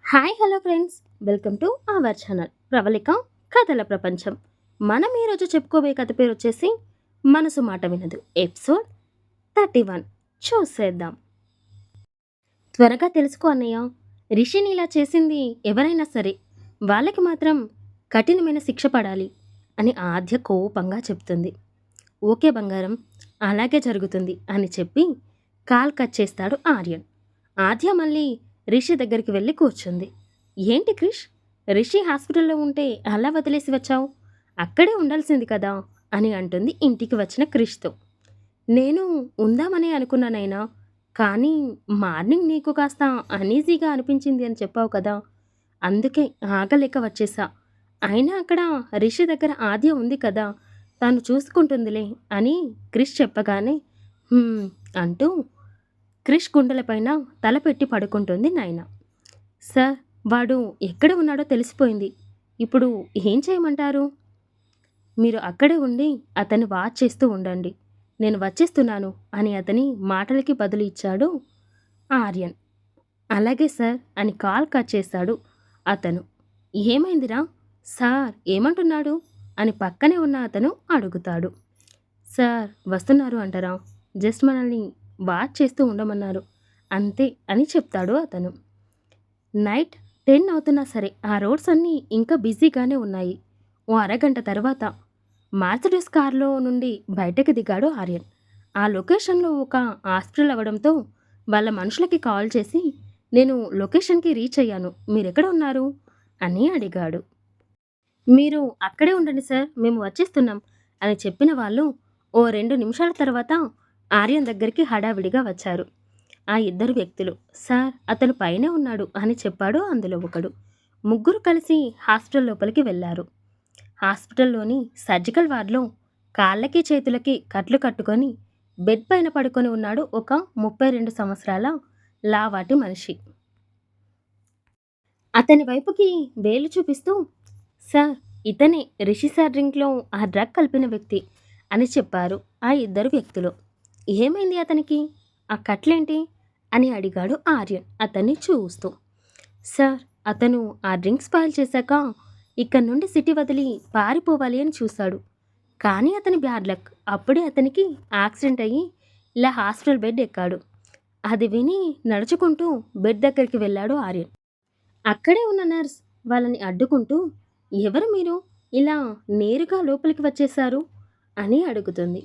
Hi hello friends, welcome to our channel Pravalika కథల ప్రపంచం. మనం ఈరోజు చెప్పుకోబోయే కథ పేరు వచ్చేసి మనసు మాట వినదు ఎపిసోడ్ 31. చూసేద్దాం. త్వరగా తెలుసుకో అన్నయ్య, రిషిని ఇలా చేసింది ఎవరైనా సరే వాళ్ళకి మాత్రం కఠినమైన శిక్ష పడాలి అని ఆద్య కోపంగా చెప్తుంది. ఓకే బంగారం, అలాగే జరుగుతుంది అని చెప్పి కాల్ కట్ చేస్తాడు ఆర్యన్. ఆద్య మళ్ళీ రిషి దగ్గరికి వెళ్ళి కూర్చుంది. ఏంటి క్రిష్, రిషి హాస్పిటల్లో ఉంటే అలా వదిలేసి వచ్చావు? అక్కడే ఉండాల్సింది కదా అని అంటుంది ఇంటికి వచ్చిన క్రిష్తో. నేను ఉందామని అనుకున్నానైనా, కానీ మార్నింగ్ నీకు కాస్త అనీజీగా అనిపించింది అని చెప్పావు కదా, అందుకే ఆగలేక వచ్చేసా. అయినా అక్కడ రిషి దగ్గర ఆద్య ఉంది కదా, తను చూసుకుంటుందిలే అని క్రిష్ చెప్పగానే "హ్మ్" అంటూ క్రిష్ గుండెలపైన తల పెట్టి పడుకుంటుంది నైనా. సార్, వాడు ఎక్కడ ఉన్నాడో తెలిసిపోయింది. ఇప్పుడు ఏం చేయమంటారు? మీరు అక్కడే ఉండి అతన్ని వాచ్ చేస్తూ ఉండండి. నేను వచ్చేస్తున్నాను అని అతని మాటలకి బదులు ఇచ్చాడు ఆర్యన్. అలాగే సార్ అని కాల్ కట్ చేశాడు అతను. ఏమైందిరా? సార్ ఏమంటున్నాడు అని పక్కనే ఉన్న అతను అడుగుతాడు. సార్ వస్తున్నారు అంటారా, జస్ట్ మనల్ని వాచ్ చేస్తూ ఉండమన్నారు అంతే అని చెప్తాడు అతను. నైట్ 10 అవుతున్నా సరే ఆ రోడ్స్ అన్నీ ఇంకా బిజీగానే ఉన్నాయి. ఓ అరగంట తర్వాత మార్సిడీస్ కారులో నుండి బయటకు దిగాడు ఆర్యన్. ఆ లొకేషన్లో ఒక హాస్పిటల్ అవ్వడంతో వాళ్ళ మనుషులకి కాల్ చేసి నేను లొకేషన్కి రీచ్ అయ్యాను, మీరెక్కడ ఉన్నారు అని అడిగాడు. మీరు అక్కడే ఉండండి సార్, మేము వచ్చేస్తున్నాం అని చెప్పిన వాళ్ళు ఓ 2 నిమిషాల తర్వాత ఆర్యన్ దగ్గరికి హడావిడిగా వచ్చారు. ఆ ఇద్దరు వ్యక్తులు, సార్ అతను పైనే ఉన్నాడు అని చెప్పాడు అందులో ఒకడు. ముగ్గురు కలిసి హాస్పిటల్ లోపలికి వెళ్ళారు. హాస్పిటల్లోని సర్జికల్ వార్డులో కాళ్ళకి చేతులకి కట్లు కట్టుకొని బెడ్ పైన పడుకొని ఉన్నాడు ఒక 32 సంవత్సరాల లావాటి మనిషి. అతని వైపుకి వేలు చూపిస్తూ, సార్ ఇతనే రిషి సార్ డ్రింక్లో ఆ డ్రగ్ కలిపిన వ్యక్తి అని చెప్పారు ఆ ఇద్దరు వ్యక్తులు. ఏమైంది అతనికి, ఆ కట్లేంటి అని అడిగాడు ఆర్యన్ అతన్ని చూస్తూ. సార్ అతను ఆ డ్రింక్ స్పాయిల్ చేశాక ఇక్కడి నుండి సిటీ వదిలి పారిపోవాలి అని చూశాడు. కానీ అతని బ్యాడ్ లక్, అప్పుడే అతనికి యాక్సిడెంట్ అయ్యి ఇలా హాస్పిటల్ బెడ్ ఎక్కాడు. అది విని నడుచుకుంటూ బెడ్ దగ్గరికి వెళ్ళాడు ఆర్యన్. అక్కడే ఉన్న నర్స్ వాళ్ళని అడ్డుకుంటూ, ఎవరు మీరు, ఇలా నేరుగా లోపలికి వచ్చేశారు అని అడుగుతుంది.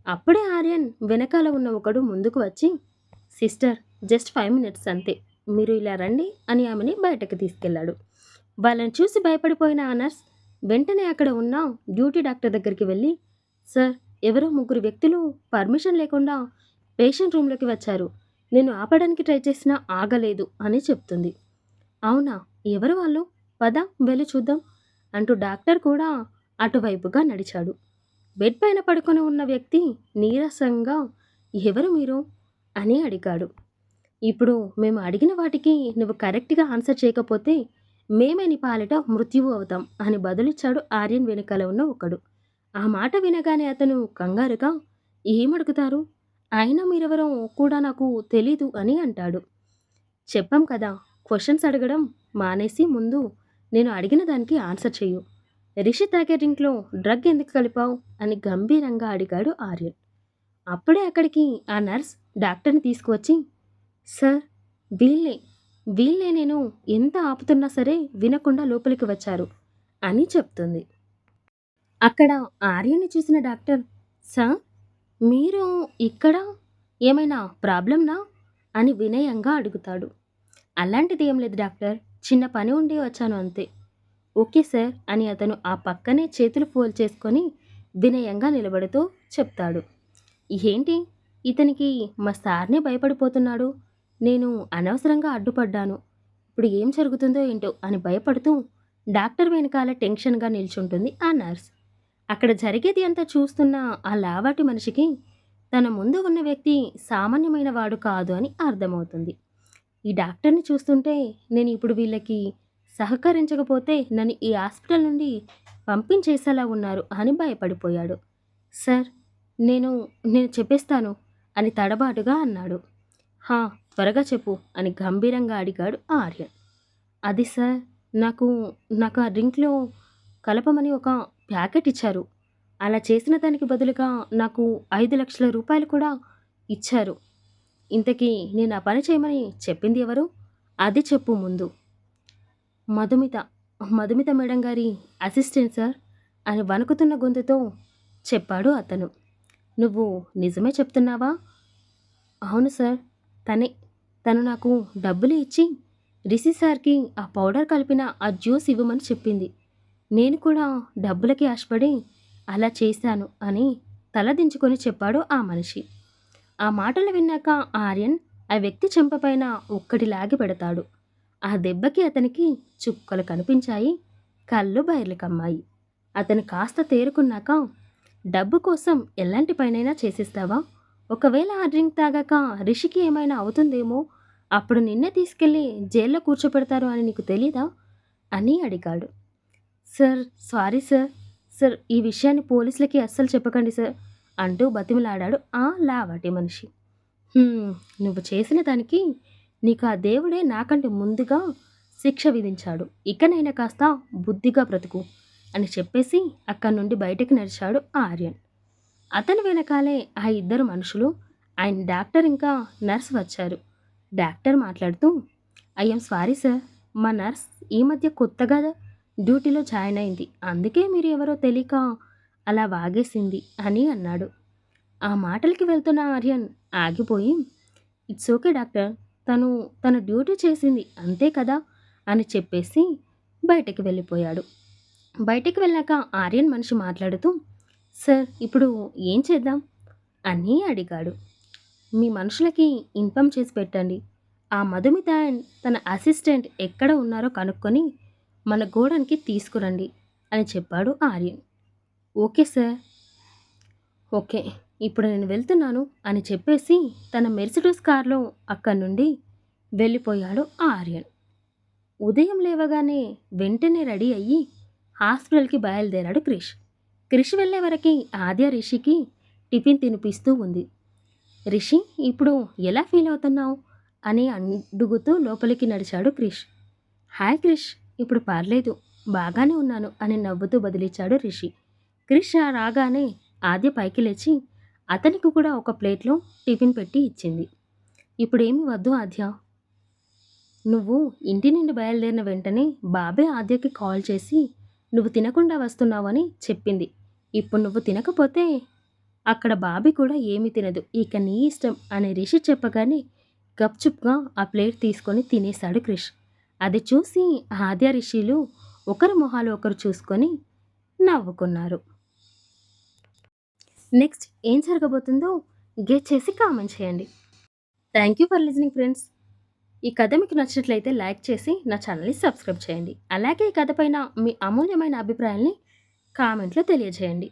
అప్పుడే ఆర్యన్ వెనకాల ఉన్న ఒకడు ముందుకు వచ్చి, సిస్టర్ జస్ట్ 5 మినిట్స్ అంతే, మీరు ఇలా రండి అని ఆమెని బయటకు తీసుకెళ్లాడు. వాళ్ళని చూసి భయపడిపోయిన ఆ నర్స్ వెంటనే అక్కడ ఉన్న డ్యూటీ డాక్టర్ దగ్గరికి వెళ్ళి, సార్ ఎవరో 3 వ్యక్తులు పర్మిషన్ లేకుండా పేషెంట్ రూమ్లోకి వచ్చారు, నేను ఆపడానికి ట్రై చేసినా ఆగలేదు అని చెప్తుంది. అవునా, ఎవరు వాళ్ళు, పద వెళ్ళి చూద్దాం అంటూ డాక్టర్ కూడా అటువైపుగా నడిచాడు. బెడ్ పైన పడుకొని ఉన్న వ్యక్తి నీరసంగా ఎవరు మీరు అని అడిగాడు. ఇప్పుడు మేము అడిగిన వాటికి నువ్వు కరెక్ట్గా ఆన్సర్ చేయకపోతే మేమే నీ పాలిట మృత్యువు అవుతాం అని బదులిచ్చాడు ఆర్యన్ వెనుకల ఉన్న ఒకడు. ఆ మాట వినగానే అతను కంగారుగా, ఏమడుగుతారు, అయినా మీరెవరో కూడా నాకు తెలీదు అని అంటాడు. చెప్పాం కదా, క్వశ్చన్స్ అడగడం మానేసి ముందు నేను అడిగిన దానికి ఆన్సర్ చెయ్యు. రిషి తాగే డ్రింక్లో డ్రగ్ ఎందుకు కలిపావు అని గంభీరంగా అడిగాడు ఆర్యన్. అప్పుడే అక్కడికి ఆ నర్స్ డాక్టర్ని తీసుకువచ్చి, సార్ వీళ్ళే వీళ్ళే నేను ఎంత ఆపుతున్నా సరే వినకుండా లోపలికి వచ్చారు అని చెప్తుంది. అక్కడ ఆర్యన్ని చూసిన డాక్టర్, సార్ మీరు ఇక్కడ ఏమైనా ప్రాబ్లంనా అని వినయంగా అడుగుతాడు. అలాంటిది ఏం లేదు డాక్టర్, చిన్న పని ఉండి వచ్చాను అంతే. ఓకే సార్ అని అతను ఆ పక్కనే చేతులు ఫోల్డ్ చేసుకొని వినయంగా నిలబడుతూ చెప్తాడు. ఏంటి, ఇతనికి మా సార్నే భయపడిపోతున్నాడు, నేను అనవసరంగా అడ్డుపడ్డాను, ఇప్పుడు ఏం జరుగుతుందో ఏంటో అని భయపడుతూ డాక్టర్ వెనకాల టెన్షన్గా నిల్చుంటుంది ఆ నర్స్. అక్కడ జరిగేది అంతా చూస్తున్న ఆ లావాటి మనిషికి తన ముందు ఉన్న వ్యక్తి సామాన్యమైన వాడు కాదు అని అర్థమవుతుంది. ఈ డాక్టర్ని చూస్తుంటే నేను ఇప్పుడు వీళ్ళకి సహకరించకపోతే నన్ను ఈ హాస్పిటల్ నుండి పంపించేసేలా ఉన్నారు అని భయపడిపోయాడు. సార్ నేను నేను చెప్పేస్తాను అని తడబాటుగా అన్నాడు. హా త్వరగా చెప్పు అని గంభీరంగా అడిగాడు ఆర్యన్. అది సార్ నాకు నాకు ఆ డ్రింక్‌లో కలపమని ఒక ప్యాకెట్ ఇచ్చారు. అలా చేసిన దానికి బదులుగా నాకు 5,00,000 కూడా ఇచ్చారు. ఇంతకీ నేను ఆ పని చేయమని చెప్పింది ఎవరు? అది చెప్పు ముందు. మధుమిత. మధుమిత మేడం గారి అసిస్టెంట్ సార్ అని వణుకుతున్న గొంతుతో చెప్పాడు అతను. నువ్వు నిజమే చెప్తున్నావా? అవును సార్. తనే. తను నాకు డబ్బులు ఇచ్చి రిషి సార్‌కి ఆ పౌడర్ కలిపిన ఆ జ్యూస్ ఇవ్వమని చెప్పింది. నేను కూడా డబ్బులకి ఆశపడి అలా చేశాను అని తలదించుకొని చెప్పాడు ఆ మనిషి. ఆ మాటలు విన్నాక ఆర్యన్ ఆ వ్యక్తి చెంపపైన ఒక్కటి లాగి పెడతాడు. ఆ దెబ్బకి అతనికి చుక్కలు కనిపించాయి. కళ్ళు బైర్లు కమ్మాయి. అతను కాస్త తేరుకున్నాక డబ్బు కోసం ఎలాంటి పనైనా చేసేస్తావా? ఒకవేళ ఆ డ్రింక్ తాగాక రిషికి ఏమైనా అవుతుందేమో, అప్పుడు నిన్నే తీసుకెళ్ళి జైల్లో కూర్చోపెడతారు అని నీకు తెలీదా? అని అడిగాడు. Sir, sorry sir. సార్, ఈ విషయాన్ని పోలీసులకి అస్సలు చెప్పకండి సార్ అంటూ బతిమిలాడాడు ఆ లావాటి మనిషి. "హ్మ్, నువ్వు చేసిన దానికి నీకు ఆ దేవుడే నాకంటే ముందుగా శిక్ష విధించాడు. ఇకనైనా కాస్త బుద్ధిగా బ్రతుకు" అని చెప్పేసి అక్కడి నుండి బయటికి నడిచాడు ఆర్యన్. అతని వెనకాలే ఆ ఇద్దరు మనుషులు, ఆయన డాక్టర్ ఇంకా నర్స్ వచ్చారు. డాక్టర్ మాట్లాడుతూ, ఐఎమ్ సారీ సార్, మా నర్స్ ఈ మధ్య కొత్తగా డ్యూటీలో జాయిన్ అయింది. అందుకే మీరు ఎవరో తెలియక అలా వాగేసింది అని అన్నాడు. ఆ మాటలకి వెళ్తున్న ఆర్యన్ ఆగిపోయి, ఇట్స్ ఓకే డాక్టర్, తను తన డ్యూటీ చేసింది అంతే కదా అని చెప్పేసి బయటకి వెళ్ళిపోయాడు. బయటికి వెళ్ళాక ఆర్యన్ మనిషి మాట్లాడుతూ, సార్ ఇప్పుడు ఏం చేద్దాం అని అడిగాడు. మీ మనుషులకి ఇన్ఫామ్ చేసి పెట్టండి. ఆ మధుమిత అండ్ తన అసిస్టెంట్ ఎక్కడ ఉన్నారో కనుక్కొని మన గోడౌన్‌కి తీసుకురండి అని చెప్పాడు ఆర్యన్. Okay sir. ఓకే. ఇప్పుడు నేను వెళ్తున్నాను అని చెప్పేసి తన మెర్సిడెస్ కార్‌లో అక్కడి నుండి వెళ్ళిపోయాడు ఆర్యన్. ఉదయం లేవగానే వెంటనే రెడీ అయ్యి హాస్పిటల్‌కి బయలుదేరాడు క్రిష్. క్రిష్ వెళ్ళే వరకి ఆద్య రిషికి టిఫిన్ తినిపిస్తూ ఉంది. రిషి, ఇప్పుడు ఎలా ఫీల్ అవుతున్నావు అని అడుగుతూ లోపలికి నడిచాడు క్రిష్. హాయ్ క్రిష్, ఇప్పుడు పర్లేదు, బాగానే ఉన్నాను అని నవ్వుతూ బదిలిచ్చాడు రిషి. క్రిష్ రాగానే ఆద్య పైకి లేచి అతనికి కూడా ఒక ప్లేట్లో టిఫిన్ పెట్టి ఇచ్చింది. ఇప్పుడేమి వద్దు ఆద్య, నువ్వు ఇంటి నుండి బయలుదేరిన వెంటనే బాబే ఆద్యకి కాల్ చేసి నువ్వు తినకుండా వస్తున్నావని చెప్పింది. ఇప్పుడు నువ్వు తినకపోతే అక్కడ బాబీ కూడా ఏమీ తినదు. ఇక నీ ఇష్టం అని రిషి చెప్పగానే గప్చుప్గా ఆ ప్లేట్ తీసుకొని తినేశాడు క్రిష్. అది చూసి ఆద్య రిషిలు ఒకరి మొహాలు ఒకరు చూసుకొని నవ్వుకున్నారు. నెక్స్ట్ ఏం జరగబోతుందో గెస్ చేసి కామెంట్ చేయండి. Thank you for listening friends. ఈ కథ మీకు నచ్చినట్లయితే లైక్ చేసి నా ఛానల్ని సబ్స్క్రైబ్ చేయండి. అలాగే ఈ కథ పైన మీ అమూల్యమైన అభిప్రాయాల్ని కామెంట్లో తెలియజేయండి.